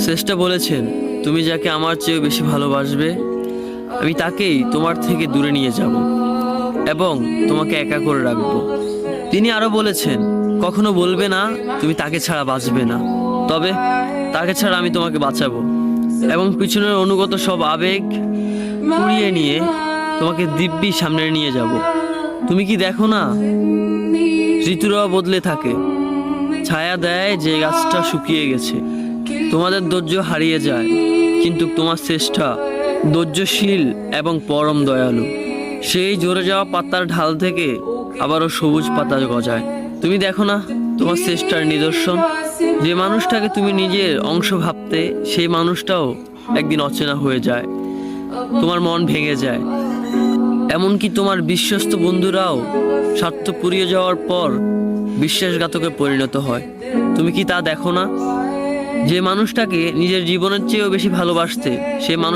শ্রেষ্ঠ বলেছেন, তুমি যাকে আমার চেয়েও বেশি ভালোবাসবে আমি তাকেই তোমার থেকে দূরে নিয়ে যাব এবং তোমাকে একা করে রাখবো। তিনি আরো বলেছেন, কখনো বলবে না তুমি তাকে ছাড়া বাঁচবে না, তবে তাকে ছাড়া আমি তোমাকে বাঁচাবো এবং পিছনের অনুগত সব আবেগ কুড়িয়ে নিয়ে তোমাকে দিব্যি সামনে নিয়ে যাব। তুমি কি দেখো না, ঋতুরাও বদলে থাকে, ছায়া দেয় যে গাছটা শুকিয়ে গেছে। তোমাদের ধৈর্য হারিয়ে যায়, কিন্তু তোমার শ্রেষ্ঠা ধৈর্যশীল এবং পরম দয়ালু। সেই ঝরে যাওয়া পাতার ঢাল থেকে আবারও সবুজ পাতা গজায়। তুমি দেখো না তোমার শ্রেষ্ঠার নিদর্শন, যে মানুষটাকে তুমি নিজের অংশ ভাবতে সেই মানুষটাও একদিন অচেনা হয়ে যায়, তোমার মন ভেঙে যায়। এমনকি তোমার বিশ্বস্ত বন্ধুরাও স্বার্থ পুড়িয়ে যাওয়ার পর বিশ্বাসঘাতকে পরিণত হয়। তুমি কি তা দেখো না, যে মানুষটাকে নিজের জীবনের চেয়েও বেশি ভালোবাসতে সেই মানুষ